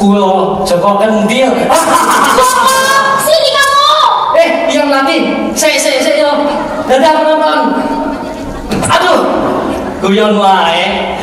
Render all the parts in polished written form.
Kulo Joko Kentil. Sini kamu. Yang latih. Saya yo. Dadah penonton. Aduh. Guyon wae.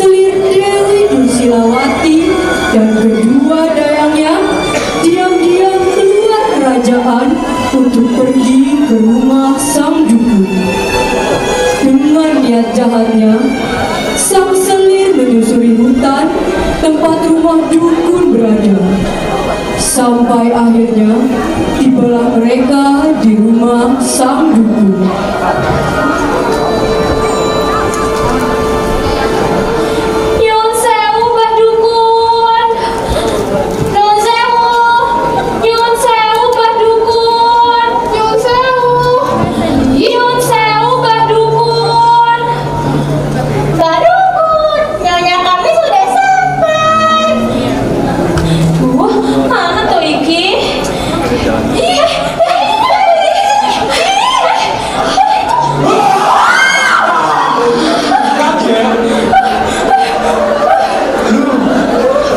Selir Dewi Dursilawati dan kedua dayangnya diam-diam keluar kerajaan untuk pergi ke rumah sang dukun. Dengan niat jahatnya, sang selir menyusuri hutan tempat rumah dukun berada. Sampai akhirnya tibalah mereka di rumah sang dukun. Nyun sewu, Mbah Dukun. Nyun sewu. Nyun sewu, Mbah Dukun. Nyun sewu. Nyun sewu, Mbah Dukun. Mbah Dukun, nyonya kami sudah sampai. Mana tuh iki?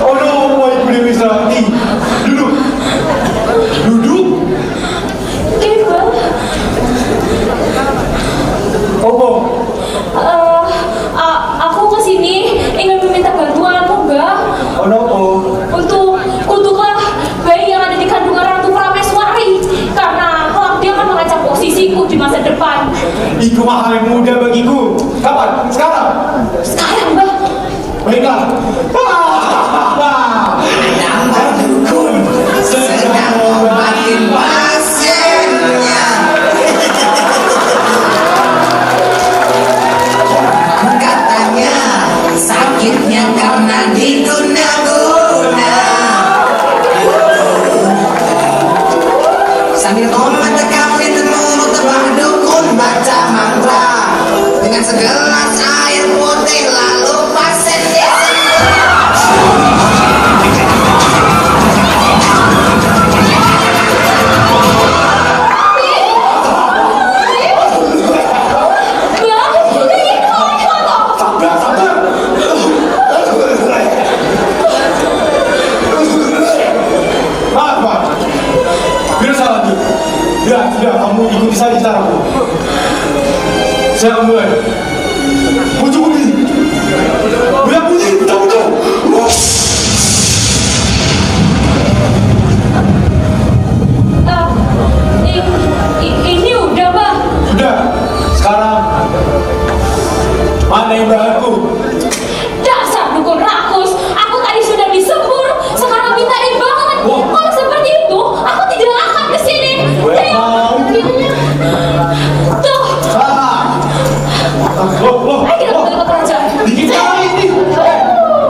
Oh no, woi Bu Dewi Sawati. Duduk. Duduk. Gimana? Opo. Aku kesini ingin meminta bantuanmu, Mbak. Ono opo. Untuklah bayi yang ada di kandungan Ratu Prameswari, karena kelak dia akan mengancam posisiku di masa depan. Itu hal yang mudah bagiku. Kapan? Sekarang. Sekarang, Mbak. Baiklah. Nama dukun sedang ngobatin pasiennya. Katanya sakitnya karena diguna-guna. Sambil tomat tekapin mulut tebak dukun baca mantra dengan segelas air putih lalu pasien disembuh. Sabar, sabar. Maaf, Pak. Biar saya lanjut. Sudah, kamu ikuti saja caraku. Saya akan mulai. Pucuk bunyi. Bunyi, pucuk. Ini udah, Mbak. Sudah. Sekarang mana imbalanku? Dasar dukun rakus. Aku tadi sudah disembur, sekarang minta imbalan. Wah. Kalau seperti itu, aku tidak akan kesini. Mau. Tuh, Loh. ayo kita kembali ke kerajaan. Dikit kali ini.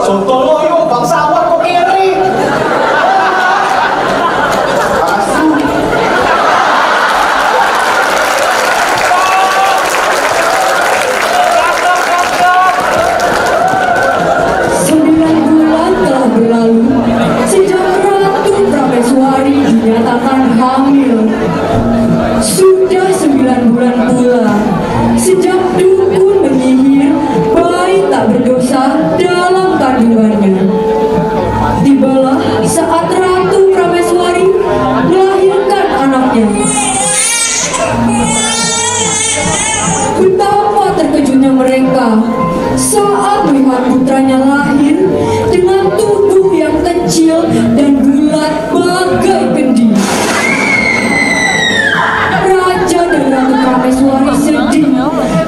Soto loyo, bangsawan kok kiri. Sembilan bulan telah berlalu sejak Ratu Prameswari dinyatakan hamil. Sudah 9 bulan pula sejak dukun menyihir bayi tak berdosa dalam kandungannya. Tibalah saat Ratu Prameswari melahirkan anaknya. Betapa terkejutnya mereka saat melihat putranya lahir dengan tubuh yang kecil dan bulat bagai kendi. Raja dan Ratu Prameswari sedih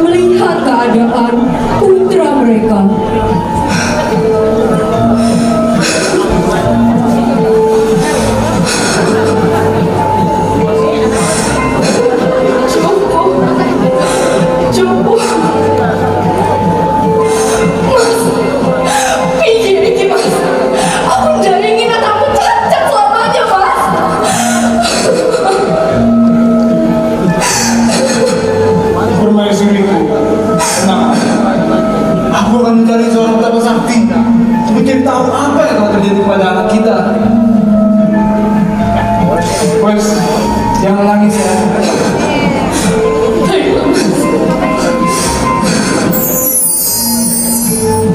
melihat keadaan putra mereka. Cukup. Mas, pikir ini, Mas. Aku tidak ingin anakku cacat selamanya, Mas. Permaisuriku, tenang. Aku akan mencari seorang betapa sakti untuk mencari tahu apa yang telah terjadi pada anak kita. Wes, jangan nangis ya.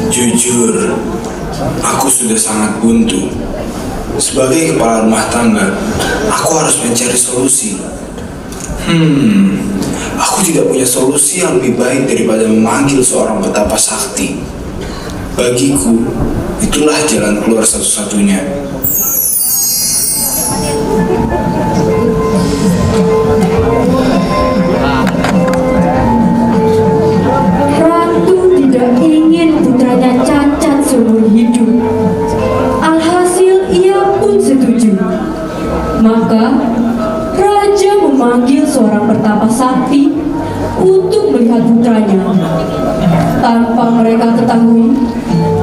Jujur, aku sudah sangat buntu. Sebagai kepala rumah tangga, aku harus mencari solusi. Aku tidak punya solusi yang lebih baik daripada memanggil seorang petapa sakti. Bagiku, itulah jalan keluar satu-satunya. Ratu tidak ingin putranya cacat seumur hidup. Alhasil ia pun setuju. Maka raja memanggil seorang pertapa sakti untuk melihat putranya. Tanpa mereka ketahui,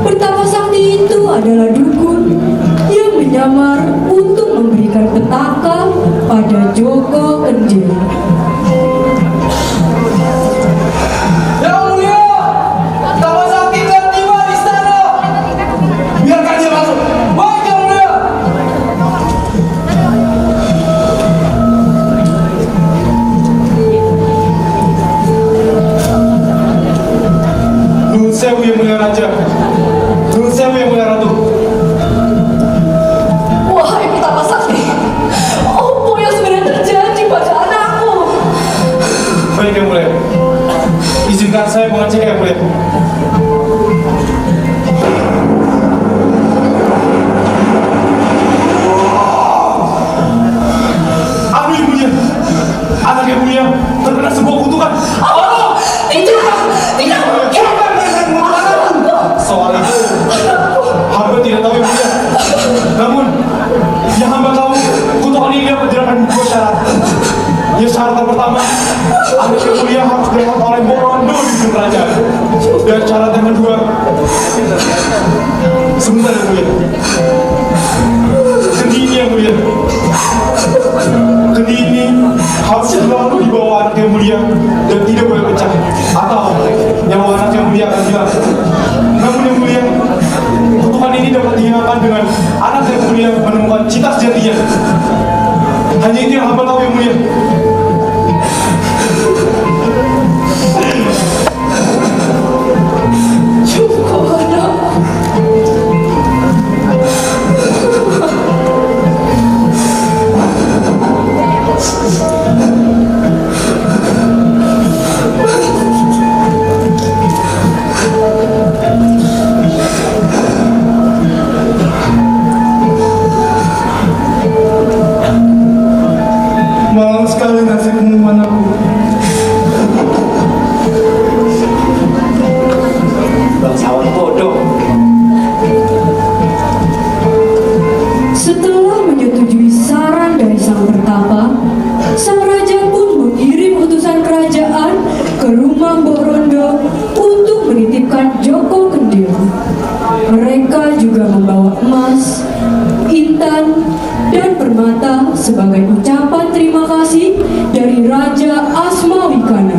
pertapa sakti itu adalah dukun yang menyamar untuk memberikan petaka pada Joko Kendil. Yang mulia, Pertapa Sakti telah tiba di istana. Biarkan dia masuk. Baik, Yang mulia. Nuwun sewu Yang Mulia Raja. Nuwun sewu Yang Mulia Ratu. Wahai Pertapa Sakti, apa yang sebenarnya terjadi pada anakku? Baik Yang Mulia. Izinkan saya mengecek Yang Mulia. Apa Yang Mulia? Anak Yang Mulia terkena sebuah kutukan. Oh, tidak, tidak mungkin. Soal itu, hamba tidak tahu Yang Mulia. Namun, yang hamba tahu, kutukan ini dapat dilakukan dua syarat. Ya, syarat yang pertama, anak Yang Mulia harus dirawat oleh Mbok Rondo di kerajaan. Dan syarat yang kedua, sebentar Yang Mulia. Kendi ini Yang Mulia. Kendi ini harus selalu di bawah anak Yang Mulia dan tidak boleh pecah. Atau nyawa anak Yang Mulia akan hilang. Namun Yang Mulia, kutukan ini dapat dihilangkan dengan anak Yang Mulia menemukan cita sejatinya. Hanya itu yang hamba tahu Yang Mulia. Malang sekali nasibmu anakku. Bangsawan bodoh. Setelah menyetujui saran dari sang pertapa, sang raja pun mengirim utusan kerajaan ke rumah Mbok Rondo untuk menitipkan Joko Kendil. Mereka juga membawa emas, intan, dan permata sebagai ucapan terima kasih dari Raja Asmawikana.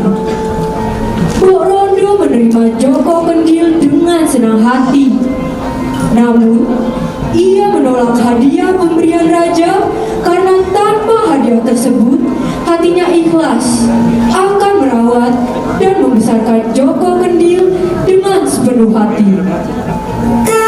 Mbok Rondo menerima Joko Kendil dengan senang hati. Namun, ia menolak hadiah pemberian raja karena tanpa hadiah tersebut, hatinya ikhlas akan merawat dan membesarkan Joko Kendil dengan sepenuh hati. Yeah.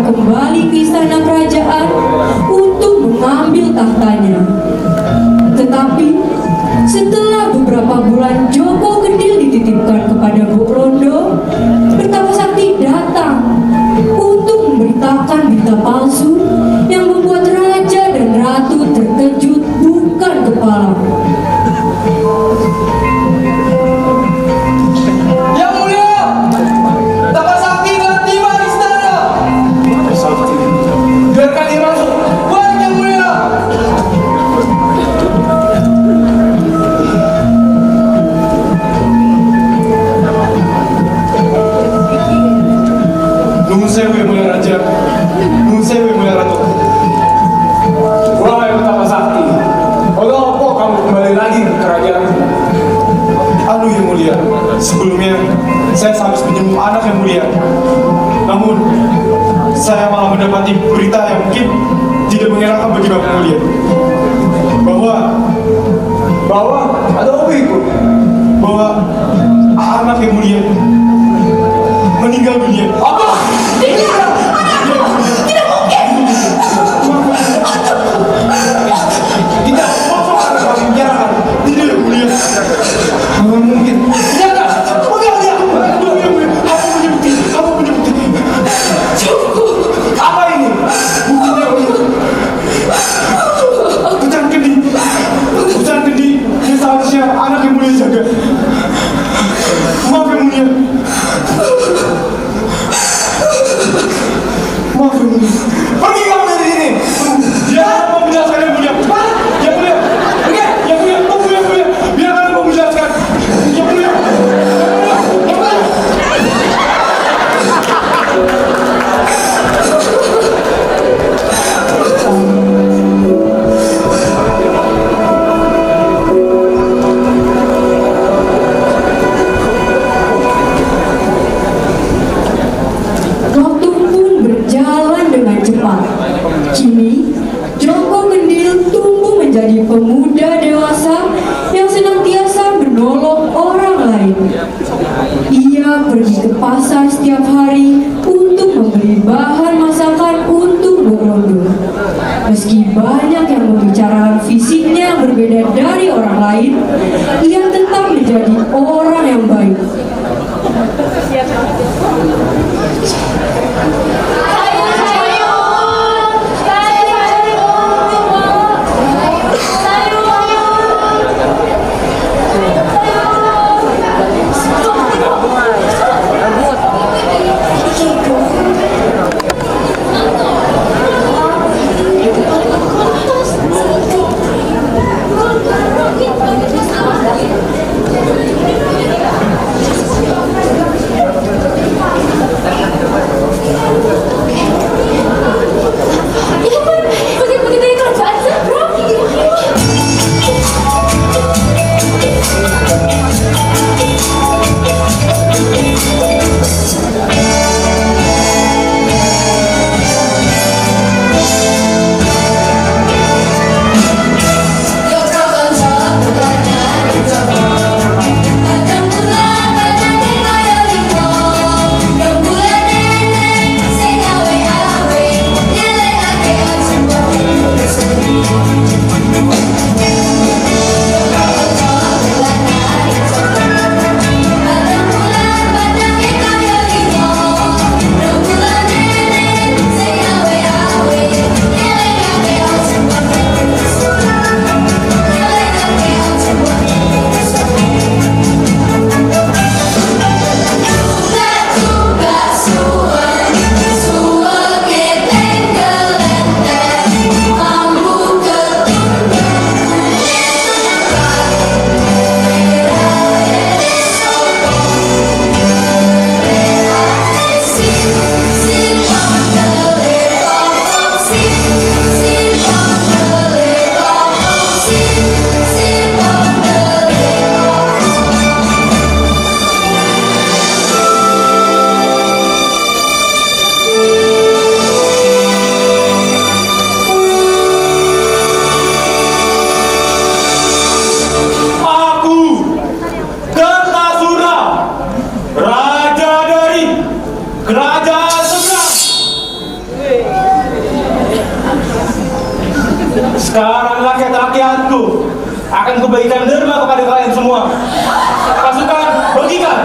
kembali ke istana kerajaan untuk mengambil tahtanya. Tetapi setelah beberapa bulan Joko Kendil dititipkan kepada Mbok Rondo, Pertapa Sakti datang untuk memberitakan berita palsu yang membuat raja dan ratu terkejut bukan kepala. Yang mulia, Tapa Sakti telah tiba di istana. Biarkan dia masuk. Baik, yang mulia. Nuhun sewu yang mulia raja, nuhun sewu yang mulia ratu. Wahai Tapa Sakti, mengapa kamu kembali lagi ke kerajaan? Anu yang mulia, sebelumnya saya sehabis menyembuh anak yang mulia. Namun, saya malah mendapati berita yang mungkin tidak mengenakan bagi Bapak mulia. Bahwa Ada apa itu? bahwa anak yang mulia meninggal dunia. Apa? Tidak mungkin. Tidak, kosong anak kami biarkan. Tidak yang mulia. Mana mungkin? Iya kan? Enggak, yang mulia. Apa punya bukti? Apa ini? Buktinya yang mulia. Hujan kendi yang seharusnya anak yang mulia jaga. Maaf yang mulia. Maaf yang mulia. Pergi kamu dari sini. Dia mau menjelaskan yang mulia. Yang mulia. Yang mulia. Tunggu yang mulia. Biar kalian mau menjelaskan. Yang mulia. Yang mulia. Waktu pun berjalan dengan cepat. Kini, Joko Kendil tumbuh menjadi pemuda dewasa yang senantiasa menolong orang lain. Ia pergi ke pasar setiap hari untuk membeli bahan masakan untuk Mbok Rondo. Meski banyak yang membicarakan fisiknya yang berbeda dari orang lain, ia tetap menjadi orang yang baik. Sekarang rakyat-rakyatku akan kuberikan derma kepada kalian semua. Pasukan, bagikan!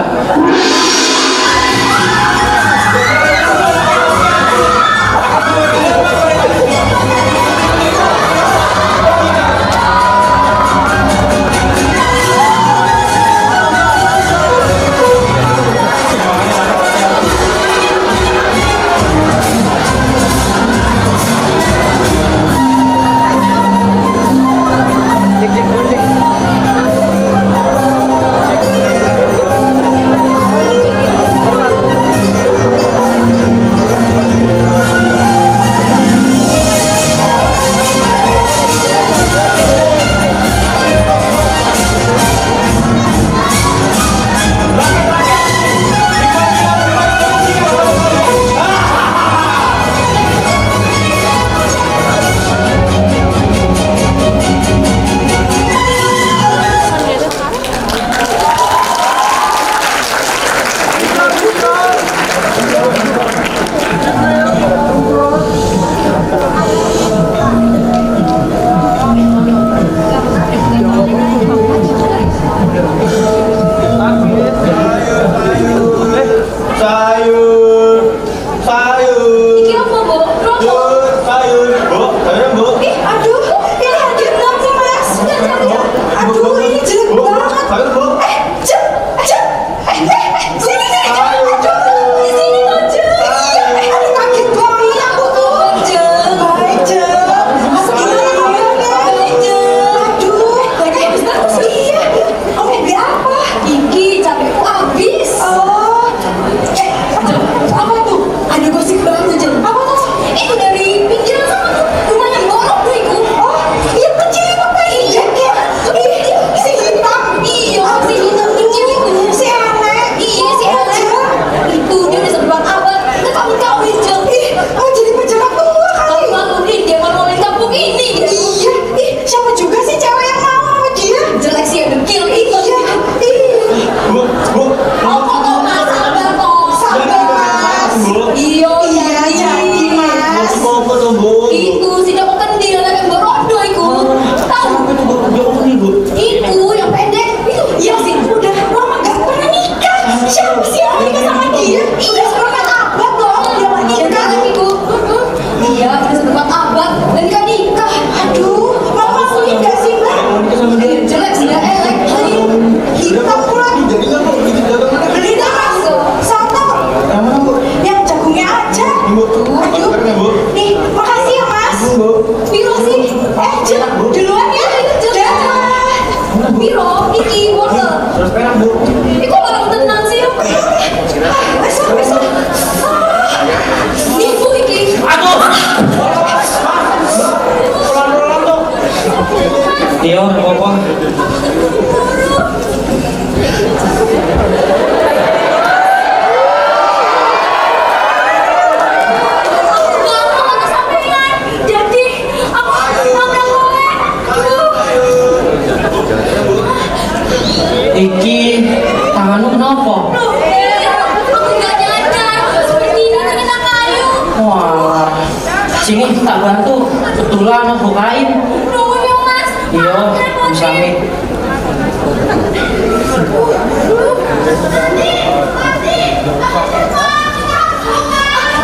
Sini tak bantu, kebetulan aku kain. Nuhun ya Mas. Iya, Sami.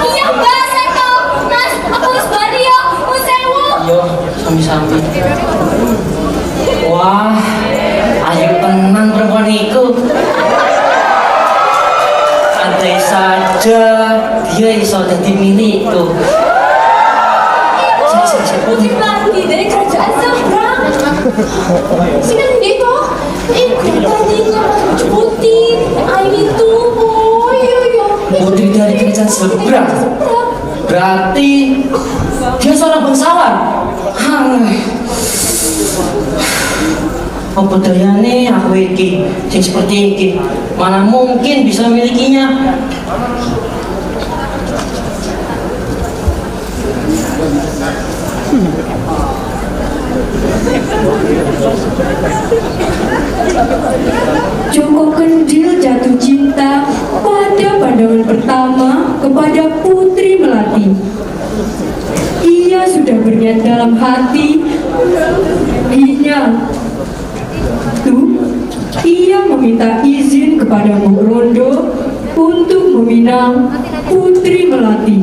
Iya Mbak, saya tahu. Mas, aku harus balik ya. Mau sewu. Iya, sami-sami. Wah, ayo tenang perempuan itu. Andai saja dia iso jadi milikku. Putri Melati dari kerajaan seberang. Sini itu, tadinya putih, air itu, oh iya. Putri dari kerajaan seberang. Berarti dia seorang bangsawan. Apa dayane aku iki sing seperti iki, mana mungkin bisa memilikinya. Joko Kendil jatuh cinta pada pandangan pertama kepada Putri Melati. Ia sudah berniat dalam hati Ia meminta izin kepada Mbok Rondo untuk meminang Putri Melati.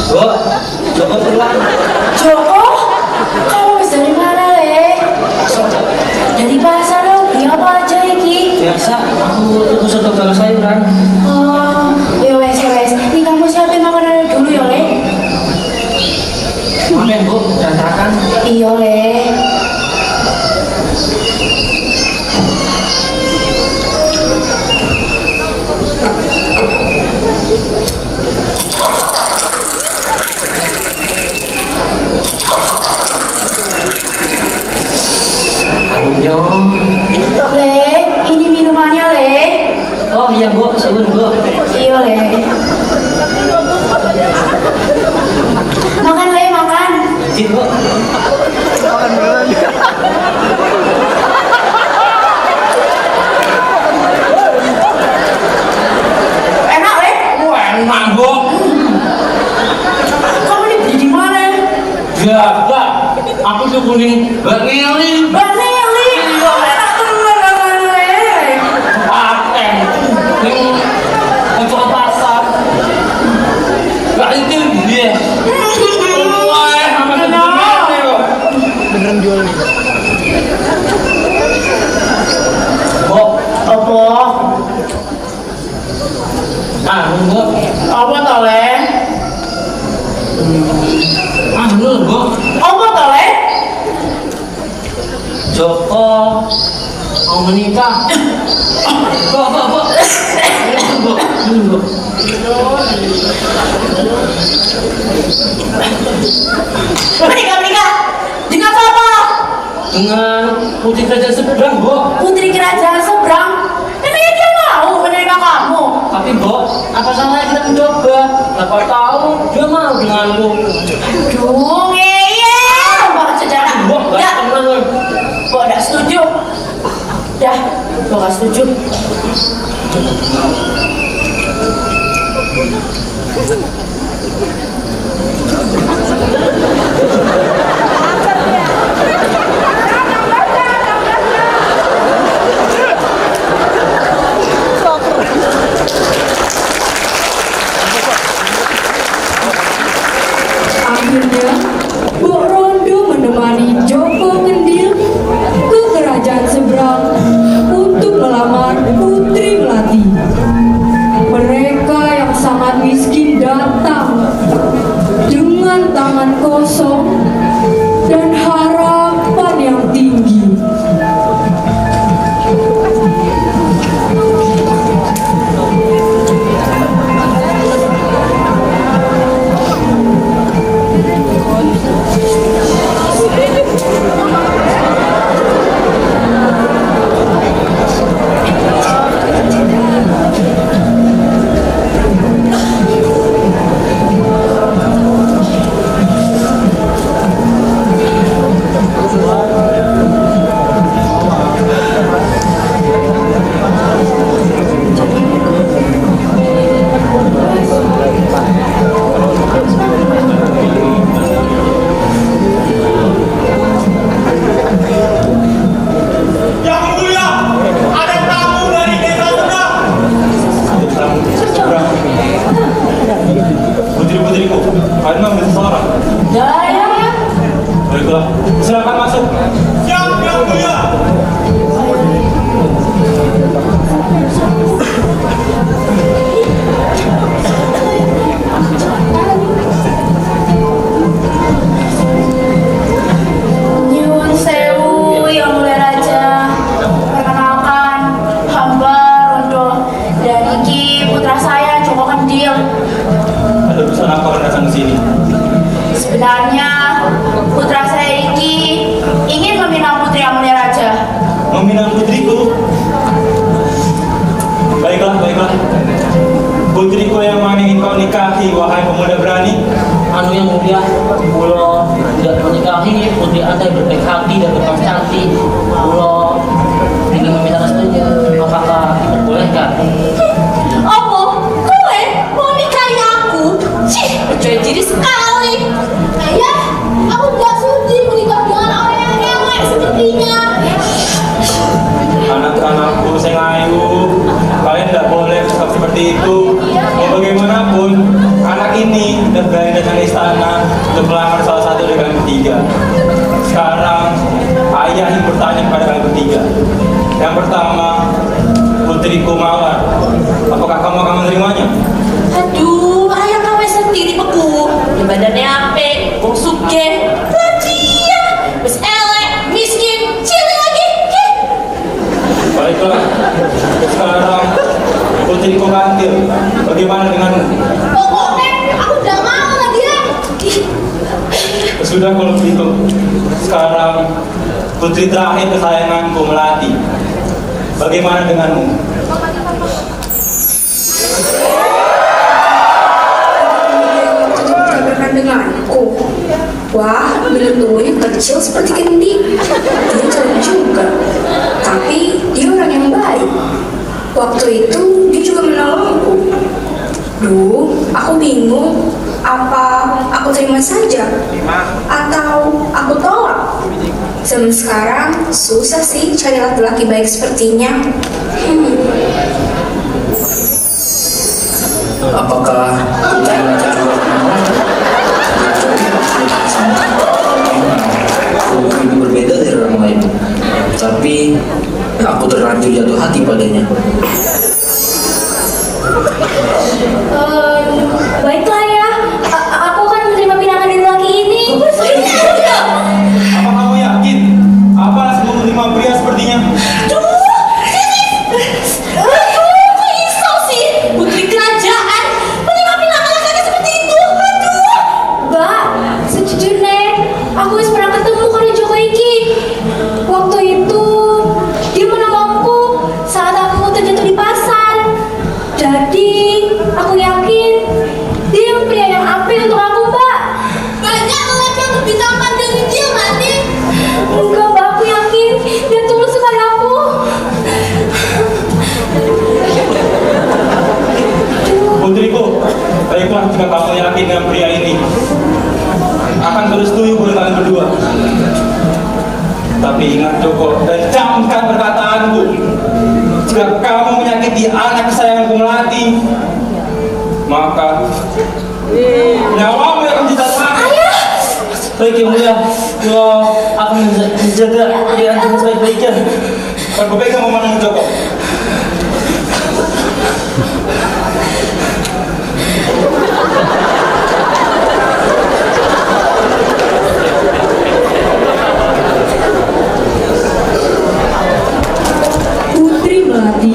Bu, Joko pulang. Joko, kamu habis dari mana, Le? Dari pasar lo, beli apa aja iki? Biasa, aku tutup satu sayuran. Oh, ya wes. Ini kamu siapin makanan dulu ya, Le. Maafin Bu, berantakan. Iya, Le. Ayo. Le, ini minumannya, Le. Oh iya Bu, sebelum Bu. Iya, Le. Makan, Le, makan. Izin Bu. Enak, Le. Enak Bu. Kamu ini beli di mana? Jaga. Aku tuh kuning bernilai. Bani, Le. Enak temen dengan Le. Paten. Ini untuk pasar. Gak itu dia. Wah, apa sebenarnya kok? Beneran jual nih. Bu, apa? Bu. Apa tau, Le? Bu. Apa tau, Le? Joko mau menikah. Bu. Bu. Menikah. Dengan siapa? Dengan putri kerajaan seberang, Bu. Putri kerajaan seberang. Emangnya dia mau menerima kamu? Tapi Bu, apa salahnya kita mencoba? Siapa tahu dia mau denganku. Aduh, ngeyel banget sejarah. Bu, gak Ya, temen. kok gak setuju? Dah, kok gak setuju? Akhirnya, Mbok Rondo menemani Joko Kendil ke kerajaan seberang untuk melamar Putri Melati. Mereka yang sangat miskin datang dengan tangan kosong dan harapan yang tinggi. Yang mulia, ada tamu dari desa seberang. Putri-putriku, kalian mau seseorang? Ya. Baiklah, silakan masuk. Siap, yang mulia. Nyuwun sewu, Yang Mulia Raja. Perkenalkan, hamba Rondo dan iki putra saya Joko Kendil. Ada urusan apa kalian datang ke sini? Sebenarnya putra saya iki ingin meminang putri Yang Mulia Raja. Meminang putriku. Baiklah. Putriku yang mana ingin kau nikahi, wahai pemuda berani? Anu yang mulia, Kulo tidak menikahi putri Anda yang berbaik hati dan berkam cantik. Kulo ingin meminta restunya. Apakah diperbolehkan? Apa Yang pertama, putriku Mawar. Apakah kamu akan menerimanya? Aduh, ayah kamu sendiri beku. Badannya ape, wong suge, lajia, wis elek, miskin, cilik lagi. Baiklah, sekarang putriku Kantil. Bagaimana denganmu? Pokoknya aku udah mau lah dia. Sudah kalau begitu. Sekarang putri terakhir kesayanganku Melati. Bagaimana denganmu? Bercanda denganku. Wah, bentuknya kecil seperti kendi. Dia jelek juga. Tapi dia orang yang baik. Waktu itu dia juga menolongku. Duh, aku bingung. Apa aku terima saja? Atau aku tolak? Zaman sekarang susah sih cari laki-laki baik sepertinya. Apakah kita yang baca juga aku ini berbeda dari orang lain, tapi aku terlanjur jatuh hati padanya. Baiklah ya, aku akan menerima pinangan dari laki ini. Apa kamu yakin? Apa sebelum menerima pria sepertinya? Kok iso sih? Putri kerajaan menerima pinangan laki-laki seperti itu. Aduh. Mbak, sejujurnya aku wis pernah ketemu karo Joko iki. Waktu itu dia menolongku saat aku terjatuh di pasar. Jadi aku yakin dia yang pria yang apil untuk aku, Mbak. Banyak lelaki yang lebih tampan dari dia, Mati. Enggak, Mbak, aku yakin dia tulus kepada aku. Putriku, baiklah jika kamu yakin dengan pria ini. Akan terus setuju oleh kalian berdua. Tapi ingat Joko, dan camkan perkataanku. Jika kamu menyakiti anak kesayanganku Melati, maka nyawamu yang akan ditahan. Baik yang mulia, aku menjaga pilihan dengan sebaik-baiknya. Berpegang memandang Joko. Putri Melati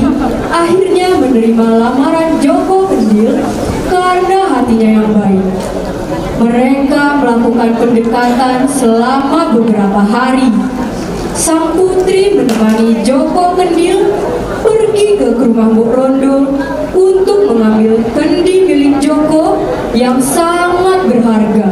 akhirnya menerima lamaran Joko Kendil karena hatinya yang baik. Mereka melakukan pendekatan selama beberapa hari. Sang putri menemani Joko Kendil pergi ke rumah Mbok Rondo untuk mengambil kendi milik Joko yang sangat berharga.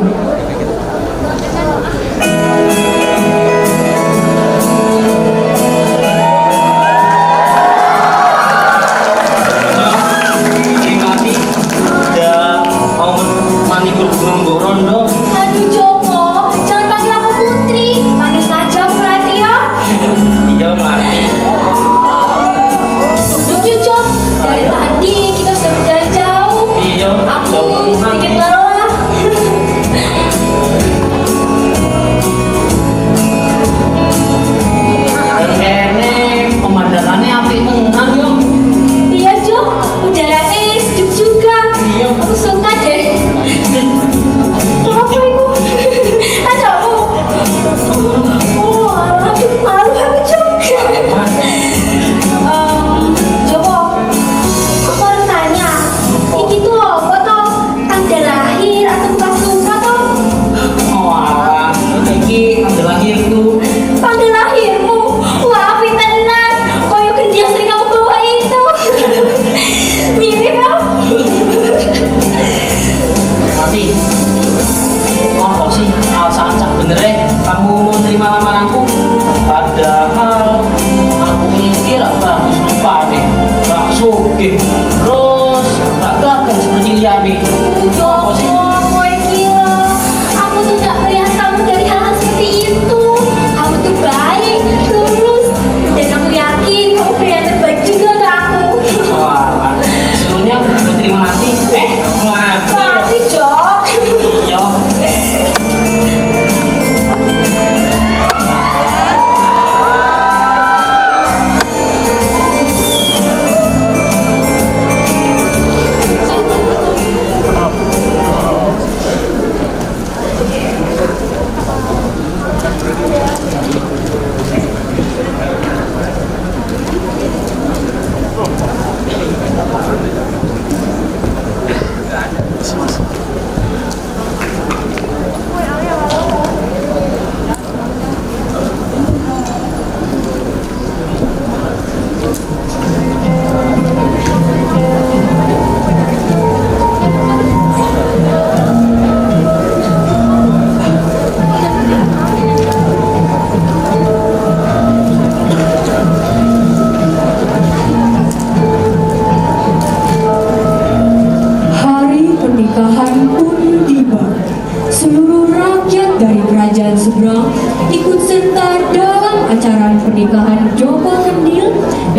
Mati, udah mau mandi ke rumah Mbok Rondo. Aduh Joko, jangan panggil aku Putri. Panggil saja Melati ya. Iya Mati. Yuk, dari tadi kita sudah berjalan jauh. Iya, Aku jauh sedikit Mati. lelah.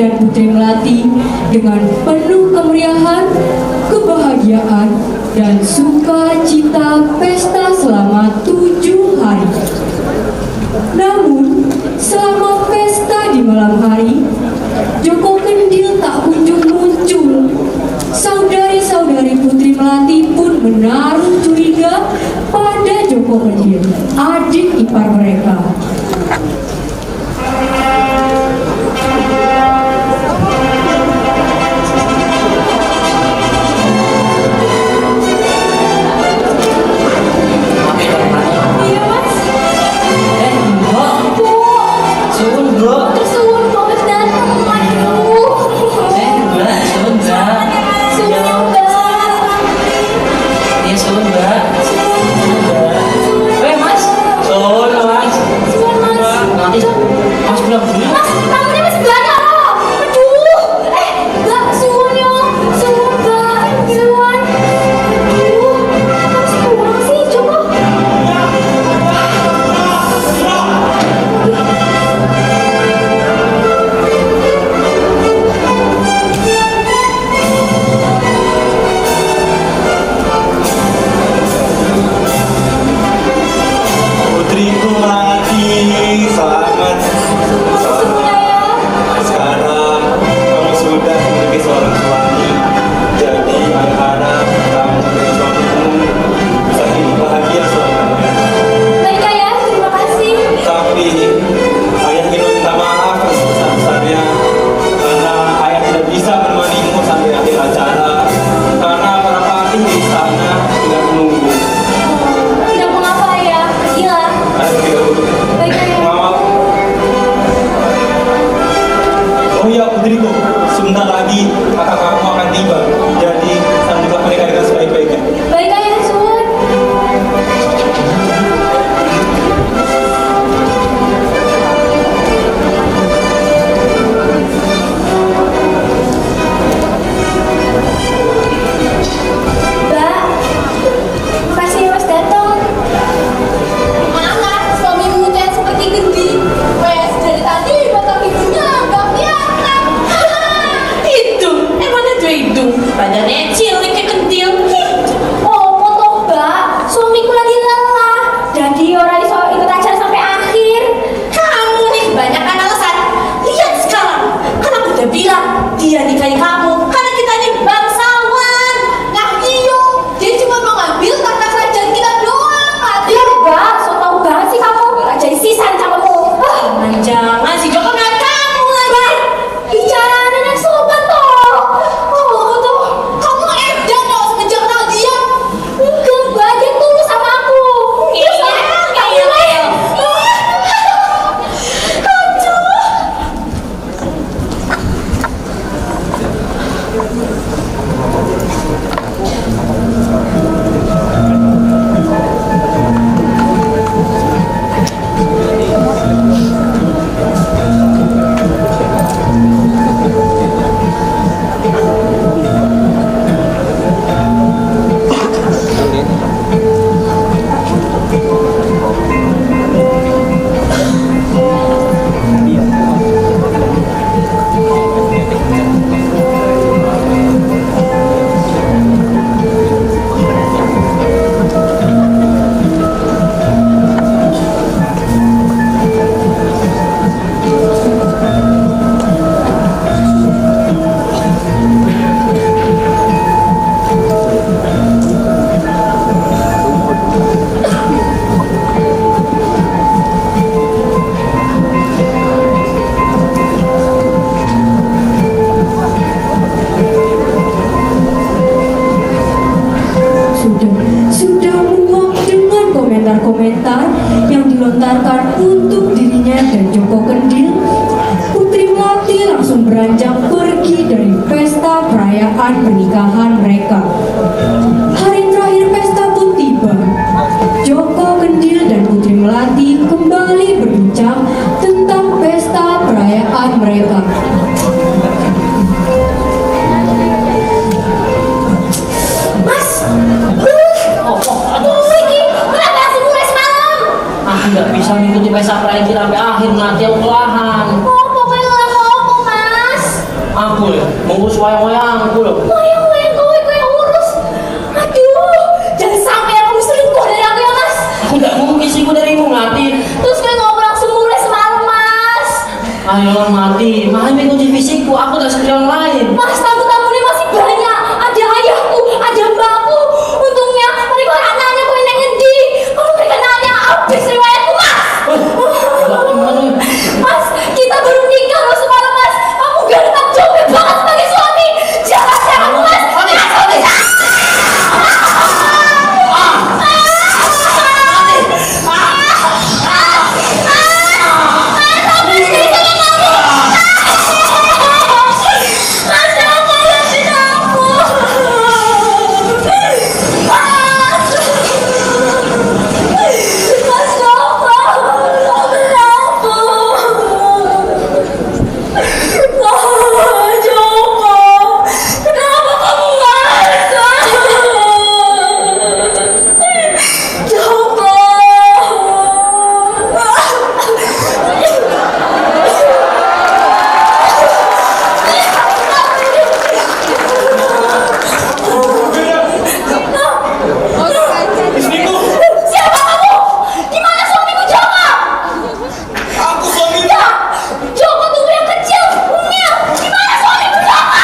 dan Putri Melati dengan penuh kemeriahan, kebahagiaan, dan sukacita pesta selama 7 hari. Namun, selama pesta di malam hari, Joko Kendil tak kunjung muncul. Saudari-saudari Putri Melati pun menaruh curiga pada Joko Kendil, adik ipar mereka. Iya mas. Mbak, Bu, suwun Mbak. kesuwun banget datang. Aduh. Mbak, suwun Mbak. Suwun ya mbak. Iya suwun Mbak. Mas, suwun Mas. Suwun mas. Nanti Mas pulang dulu. Mas, tamunya masih banyak loh. Aduh. Mbak, suwun ya. Suwun mbak. Suwun. Aduh. Mas pulang sih, Joko. Putriku Melati, selamat. Sekarang kamu sudah memiliki seorang suami. Jadi ayah harap kamu dan suamimu bisa hidup bahagia selamanya. Baik ayah, terima kasih. Tapi ayah ingin minta maaf yang sebesar-besarnya karena ayah tidak bisa menemanimu sampai akhir acara karena para pahlawan di sana tidak menunggu. Tidak mengapa ayah. Pergilah. Ayah tidak dulu. Baik ayah. Maaf. Oh iya putriku, sebentar lagi kakak kamu akan tiba. Jadi sambutlah mereka dengan sebaik-baiknya. Baik ayah, suwun. Mbak, makasih ya mas datang. Mana suamimu tuh yang seperti gendi? Wes dari tadi batang hidungnya nggak kelihatan. Hidung? Emangnya ada hidung? Badannya cilik kayak kentil. Oh, foto mbak, suamiku lagi lelah. Jadi orang iso ikut acara sampai akhir. Kamu nih kebanyakan alasan. Lihat sekarang, kan aku udah bilang dia nikahi kamu karena kita ini bangsawan. Nah iyo, dia cuma mau ngambil tata kerajaan kita doang. Ya mbak, so tau banget sih kamu. Raja isisan sama kamu. Jangan si Joko ngeliat kamu lagi. Bicara dengan sobat toh. Oh tuh, kamu edan loh semenjak kenal dia. Enggak mbak, dia tulus sama aku. Iya, kamu lah. Aduh. Sudah muak dengan komentar-komentar yang dilontarkan untuk dirinya dan Joko Kendil, Putri Melati langsung beranjak pergi dari pesta perayaan pernikahan mereka. Hari terakhir pesta pun tiba. Joko Kendil dan Putri Melati kembali berbincang tentang pesta perayaan mereka. Mas, aduh, ini kenapa sih mulai semalam? Aku nggak bisa mengikuti pesta perayaan sampai akhir nanti aku kelahan. Oh, pokoknya nggak mau, Mas. Aku ya, mengurus wayang-wayang aku loh. Wayang-wayang kau yang urus. Aduh, jangan sampai aku selingkuh dari aku ya mas. Aku tidak mungkin selingkuh darimu, Melati. Terus kau ngobrol langsung mulai semalam mas. Ayolah Melati, mahami kunci fisikku, aku tidak seperti orang lain. Mas, tamu-tamunya masih banyak. Ada ayahku, ada mbakku. Untungnya mereka orang nanya kau yang ngendi. Kalau mereka nanya, habis riwayatku mas. Mas, kita baru nikah loh semalam mas. Kamu ganteng jomblo banget sebagai suami. Jangan aku mas. Istriku, Siapa kamu? Di mana suamiku Joko? aku suamimu. Ya, Joko tunggu yang kecil. Unyil, di mana suamiku Joko?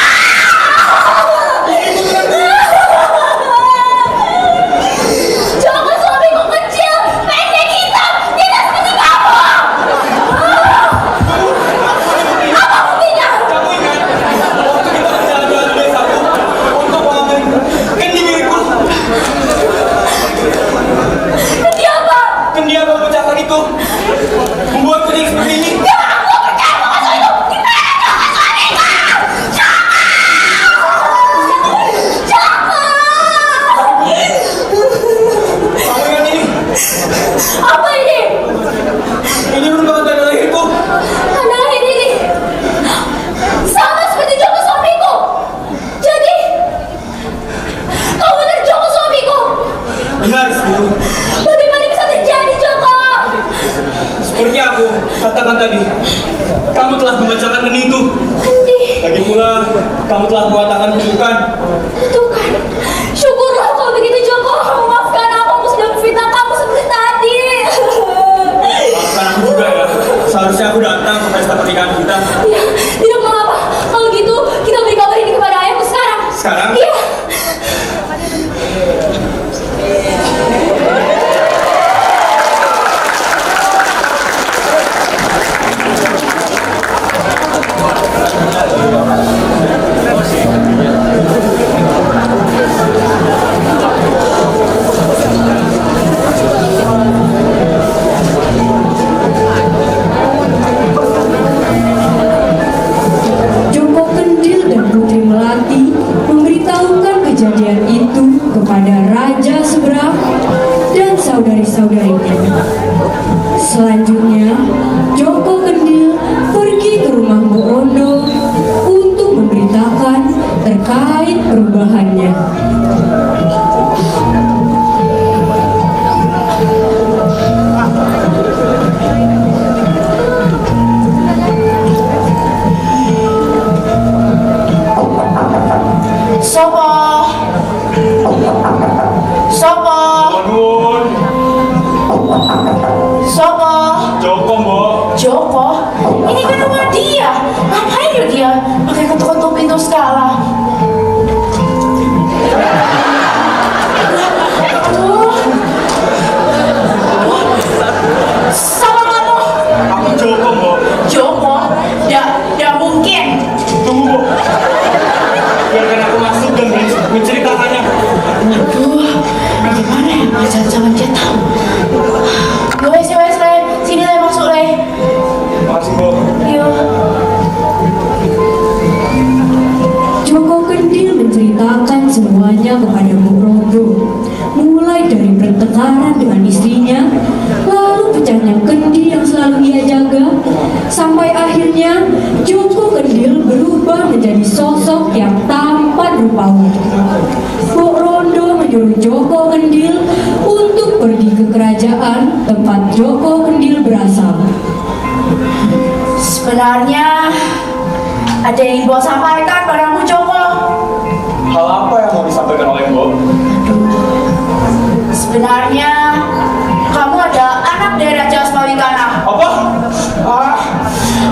Joko suamiku kecil, pendek hitam, tidak seperti kamu. Apa buktinya? Kamu ingat waktu kita berjalan-jalan di desaku untuk mengambil kendi milikku? Dia apa? Kendi yang kau pecahkan itu membuatku jadi seperti ini. Ya, aku gak percaya sama soal itu. Di mana Joko suamiku? Joko! Kamu ingat ini? Apa ini? Ini merupakan tanda lahirku. Tanda lahir ini sama seperti Joko suamiku. Jadi kau benar Joko suamiku. Benar, istriku. Bagaimana bisa terjadi Joko? Seperti aku katakan tadi, kamu telah membacakan kendi itu. Kendi, Lagi pula, kamu telah mengatakan kutukan. kutukan. Syukurlah kalau begitu Joko. Maafkan aku sudah memfitnah kamu seperti tadi. Maafkan aku juga ya. Seharusnya aku datang ke pesta pernikahan kita. Ya, tidak mengapa. Kalau gitu kita beri kabar ini kepada ayahku sekarang. Sekarang? Iya. Joko Kendil dan Putri Melati memberitahukan kejadian itu kepada Raja Seberang dan saudari-saudarinya. Selanjutnya, Joko Kendil pergi ke rumah Mbok Rondo untuk memberitakan terkait perubahannya. Sopo. Sopo. Nuwun, Sopo. Joko, Mbok. Joko, ini kan rumah dia. Ngapain yuk dia pakai ketuk-ketuk pintu segala? Sama kamu, Aku Joko, Mbok. Joko? Ya mungkin. Tunggu, Mbok. Biarkan aku masuk dan menceritakannya. Aduh, gimana ya? Jangan dia tahu. Wes, Le. Sini Le, masuk Le. Makasih, Mbok. Yuk. Joko Kendil menceritakan semuanya kepada Mbok Rondo, mulai dari pertengkaran dengan istrinya, lalu pecahnya kendi yang selalu ia jaga, sampai akhirnya Joko Kendil berubah menjadi sosok yang tampan rupawan. Mbok Rondo menyuruh Joko Kendil untuk pergi ke kerajaan tempat Joko Kendil berasal. Sebenarnya Ada yang ingin Mbok sampaikan padamu, Joko. Hal apa yang mau disampaikan oleh Mbok? Sebenarnya kamu ada anak dari Raja Asmawikana. Apa?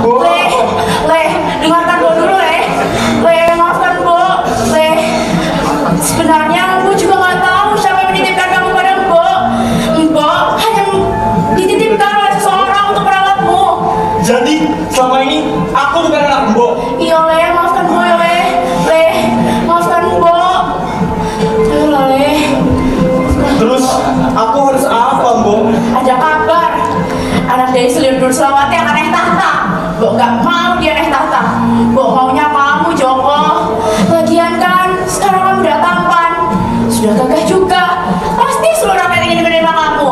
Mbok. Le, dengarkan Mbok dulu, Le. Le, maafkan Mbok. Le, sebenarnya Mbok juga nggak tahu siapa yang menitipkan kamu pada Mbok. Mbok hanya dititipkan oleh seseorang untuk merawatmu. Jadi selama ini aku bukan anak Mbok. Iya, Le, maafkan Mbok ya, Le. Le, maafkan Mbok. Ayolah, Le. Terus aku harus apa, Mbok? Ada kabar anak dari Selir Selawati akan naik tahta. Mbok nggak mau dia naik tahta. Mbok maunya kamu, Joko. Lagian kan sekarang kamu udah tampan, sudah gagah juga. Pasti seluruh rakyat ingin menerima kamu.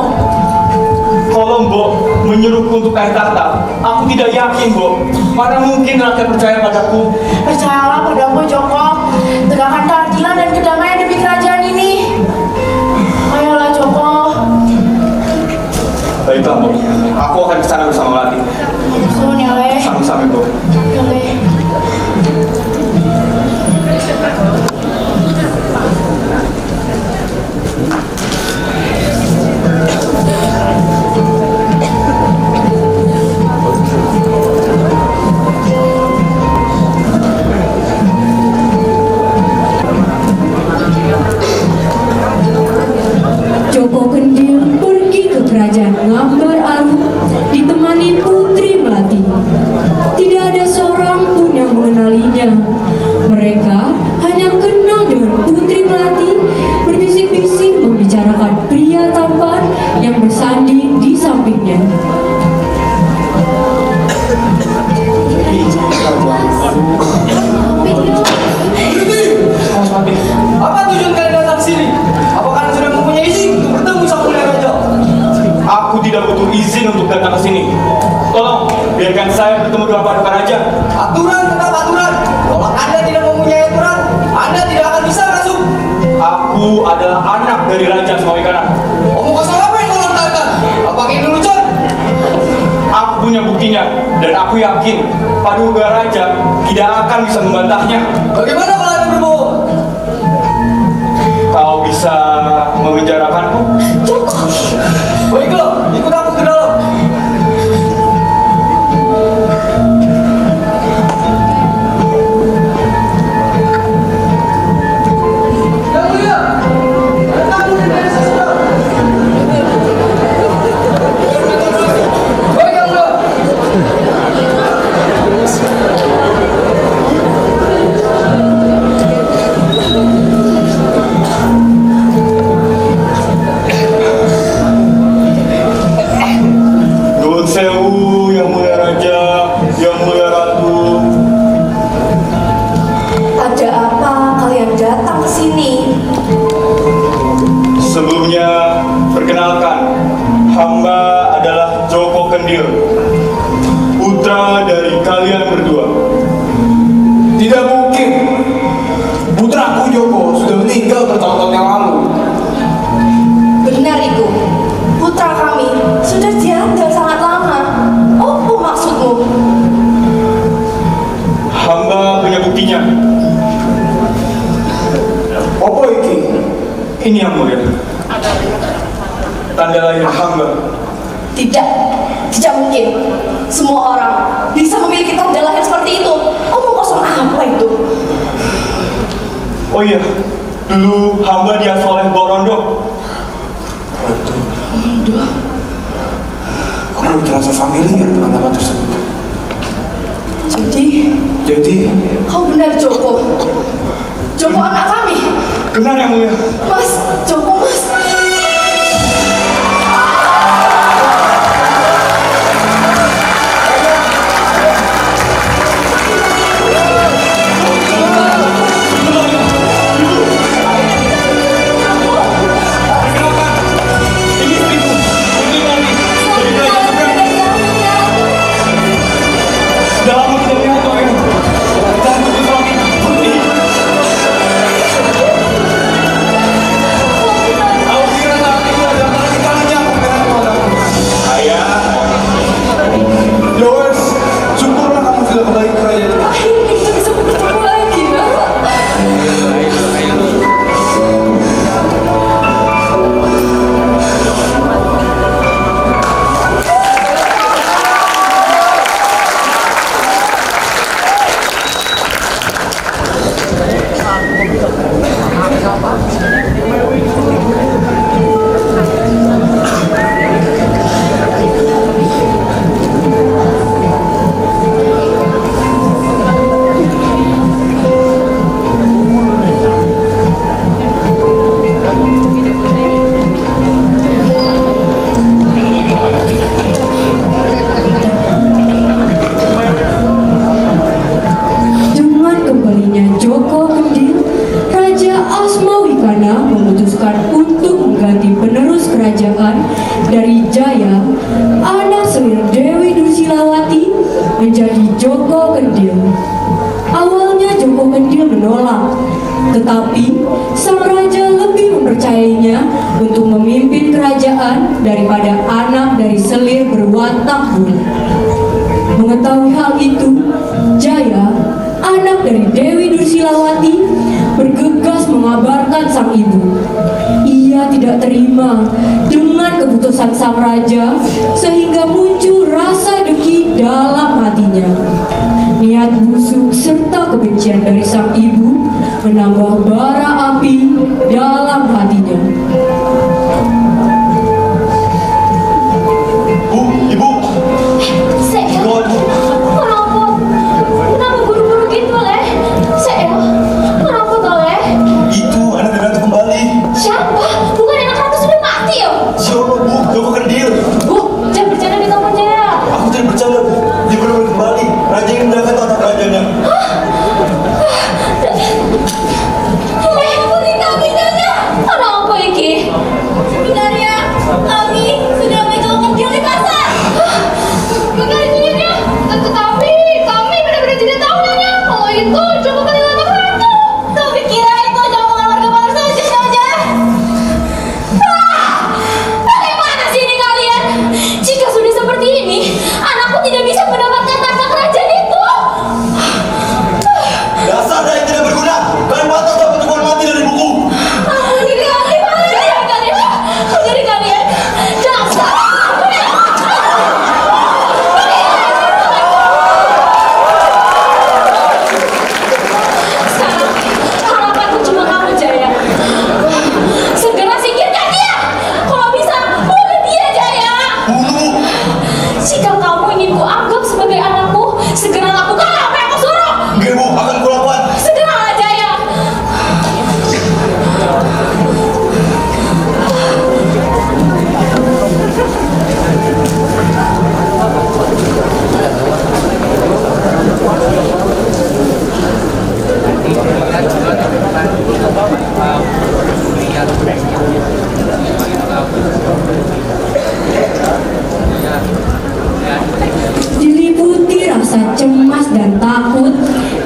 Kalau Mbok menyuruhku untuk naik tahta, aku tidak yakin, Mbok. Mana mungkin rakyat percaya padaku? Percayalah padaku, Joko. Tegakkan keadilan dan kedamaian demi kerajaan ini. Ayolah, Joko. Baiklah, Mbok. Aku akan ke sana bersama Melati. Sun ya, Le. Sami-sami, Mbok. Ya, Le. Joko Kendil pergi ke kerajaan Ngambar Arum ditemani Putri Melati. Tidak ada seorang pun yang mengenalinya. Mereka hanya kenal dengan Putri Melati berbisik-bisik membicarakan pria tampan yang bersanding di sampingnya. Apa tujuan kalian datang ke sini? Apakah kalian sudah mempunyai izin untuk bertemu sang mulia raja? Aku tidak butuh izin untuk datang ke sini. Tolong, biarkan saya bertemu dengan Paduka Raja. Aturan tetap aturan. Kalau Anda tidak mempunyai aturan, Anda tidak akan bisa masuk. Aku adalah anak dari Raja Asmawikana. Omong kosong apa yang kau lontarkan? Apakah ini lucu? Aku punya buktinya, dan aku yakin Paduka Raja tidak akan bisa membantahnya. Bagaimana kalau Anda berbohong? Kau bisa membicarakanku? Baiklah, ikut aku ke dalam. Yang mulia, ada tamu dari sesudah. Baik, Yang mulia. Nuwun sewu, Yang Mulia Raja, Yang Mulia Ratu. Ada apa kalian datang ke sini? Sebelumnya, perkenalkan, hamba adalah Joko Kendil, putra dari kalian berdua. Tidak mungkin. Putraku Joko sudah meninggal bertahun-tahun yang lalu. Benar, Ibu. Putra kami sudah janda sangat lama. Apa maksudmu? Hamba punya buktinya. Apa iki? Ini yang mulia. Tanda lahir hamba. Tidak, tidak mungkin. Semua orang bisa memiliki tanda lahir seperti itu. Omong kosong apa itu? Oh iya, dulu hamba diasuh oleh Mbok Rondo. Aku terasa familiar dengan nama tersebut. Jadi, Kau benar Joko. Joko anak kami. Benar yang mulia. Mas, Joko mas. Ini istriku, Putri Melati, dari kerajaan seberang. Sudah lama tidak melihat kamu. Dan Putri Melati, Putri. Tetapi sang raja lebih mempercayainya untuk memimpin kerajaan daripada anak dari selir berwatak buruk. Mengetahui hal itu, Jaya, anak dari Dewi Dursilawati, bergegas mengabarkan sang ibu. Ia tidak terima dengan keputusan sang raja, sehingga muncul rasa dengki dalam hatinya. Niat busuk serta kebencian dari sang ibu menambah bara api dalam hatinya. Bu, ibu. Saya, Gawat, bu. kenapa buru-buru gitu, Leh? Saya, kenapa toh, Leh? Itu anak ratu kembali. Siapa? Bukan anak ratu sudah mati, ya? Siapa, bu? Joko Kendil. Bu, jangan bercanda di telepon Jaya. Aku tidak bercanda, bu. Dia benar-benar kembali. Raja ingin mendapat tahta kerajaannya. Putri kami, Jaya. Apa iki? Sebenarnya kami sudah menjauhkan dia di pasar. Bukannya, tetapi kami benar-benar tidak tahu Nyonya. Kalau itu cuma kalimat ratu. Kami kira itu omongan warga baru saja, Nyonya. Bagaimana sih ini kalian? Jika sudah seperti ini, anakku tidak bisa mendapatkan tahta kerajaan itu. Dasar yang tidak berguna. Kalian patah dapat hukuman mati dari buku. Ampuni kalian. Ampuni kalian. Dasar. Sekarang harapanku cuma kamu, Jaya. Segera singkirkan dia. Kalau bisa, bunuh dia, Jaya. Bunuh. Jika kamu ingin kuanggap sebagai anakku, segera lakukan apa yang kusuruh. Nggih, bu. Akan kulakukan. Segeralah, Jaya. Diliputi rasa cemas dan takut,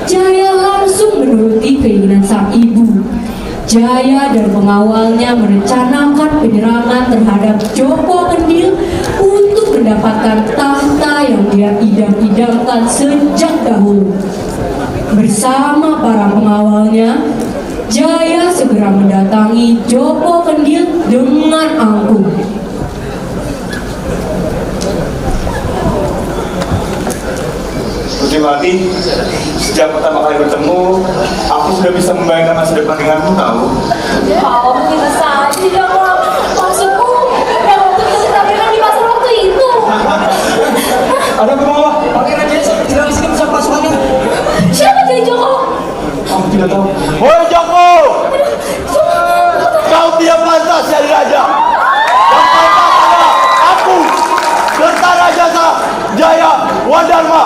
Jaya langsung menuruti keinginan sang ibu. Jaya dan pengawalnya merencanakan penyerangan terhadap Joko Kendil untuk mendapatkan tahta yang dia idam-idamkan sejak dahulu. Bersama para pengawalnya, Jaya segera mendatangi Joko Kendil dengan angkuh. Putri Melati, sejak pertama kali bertemu, aku sudah bisa membayangkan masa depan denganmu, tahu? Kau begitu saja dong. Maksudku, yang waktu kita tampilkan di pasar waktu itu. Ada apa, Mama? Pangeran Jaya sampai tidak di sini bersama pasukannya. Siapa jadi Joko? Aku tidak tahu. Woi Joko, kau tidak pantas jadi raja. Yang pantas adalah aku, Kertarajasa Jaya Wadharma.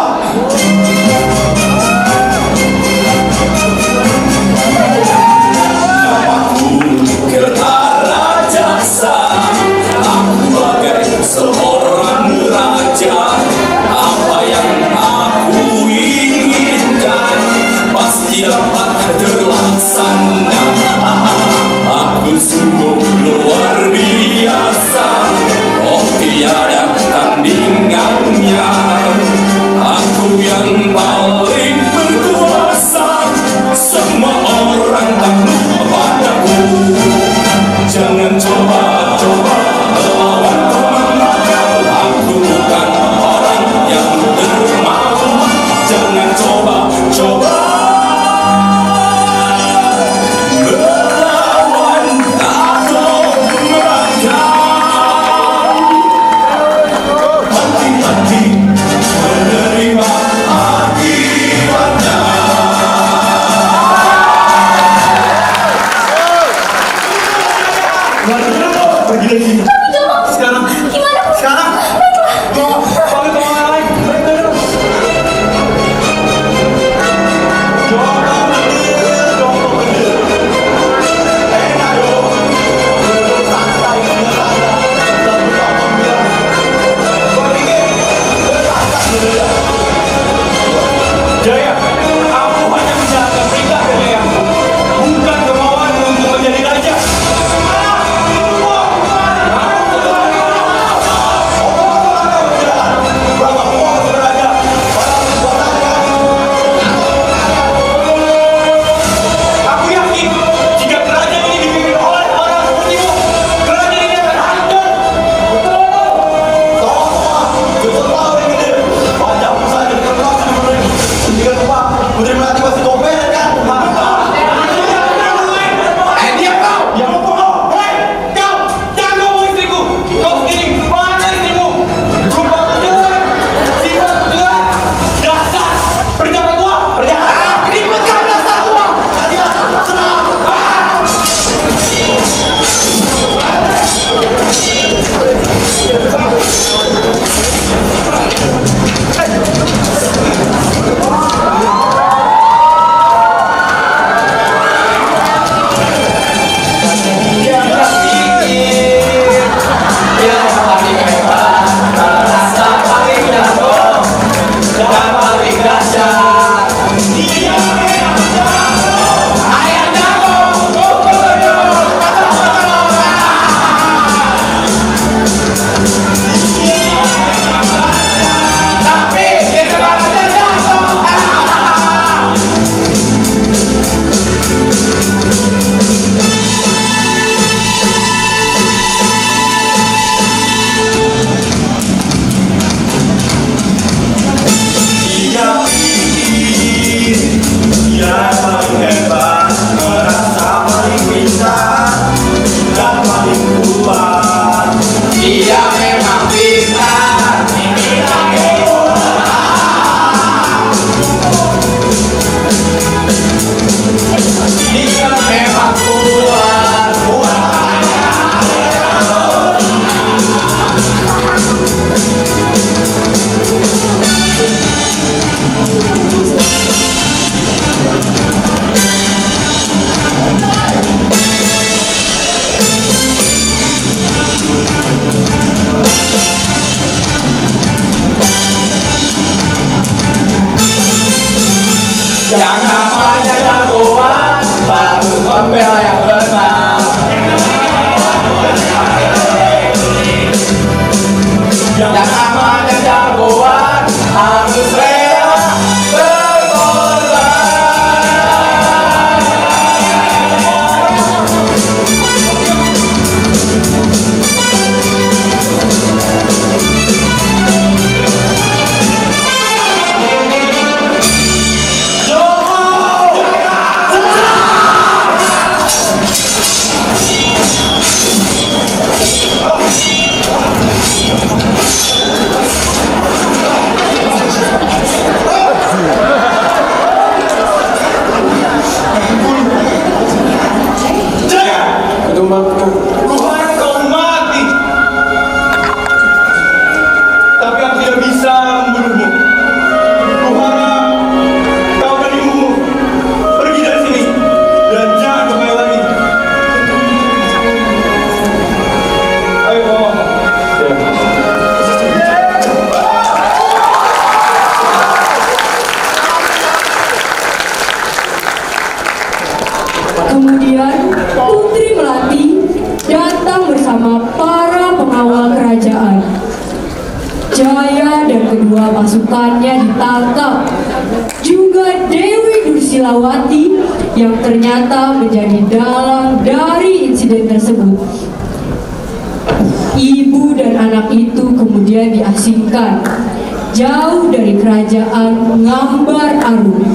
Kertarajasa, aku bagai seorang raja. Apa yang aku inginkan pasti dapat terlaksana. Aku sungguh luar biasa, oh tiada tandingannya. Aku yang paling berkuasa, semua orang takluk padaku. Jangan coba-coba melawanku, aku bukan orang yang dermawan. Jangan coba-coba baru tompel yang benar. Yang namanya jagoan harus rela berkorban. Tuhan, kau mati. Tapi aku tidak bisa membunuhmu. Tuhan, kau dan ibumu pergi dari sini dan jangan kembali lagi. Ayo, bawa. Kemudian Putri Melati datang bersama para pengawal kerajaan. Jaya dan kedua pasukannya ditangkap. Juga Dewi Dursilawati yang ternyata menjadi dalang dari insiden tersebut. Ibu dan anak itu kemudian diasingkan jauh dari kerajaan Ngambar Arum.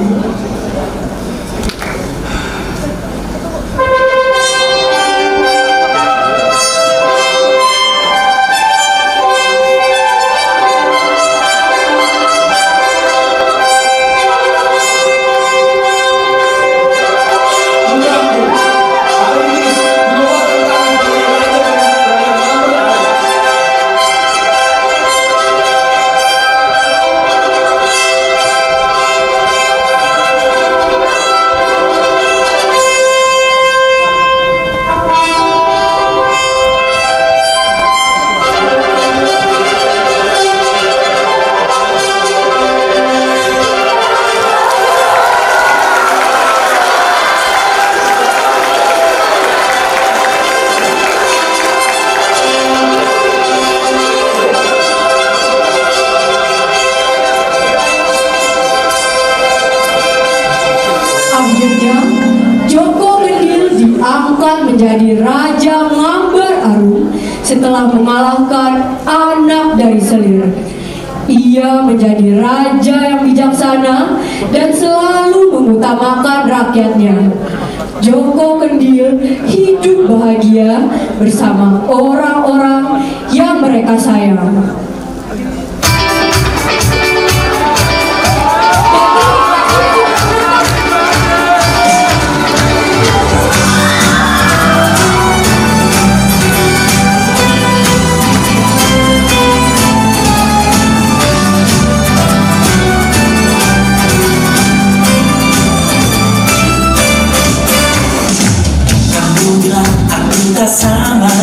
Akhirnya, Joko Kendil diangkat menjadi Raja Ngambar Arum setelah mengalahkan anak dari Selir. Ia menjadi raja yang bijaksana dan selalu mengutamakan rakyatnya. Joko Kendil hidup bahagia bersama orang-orang yang mereka sayang. Kamu bilang aku tak sama,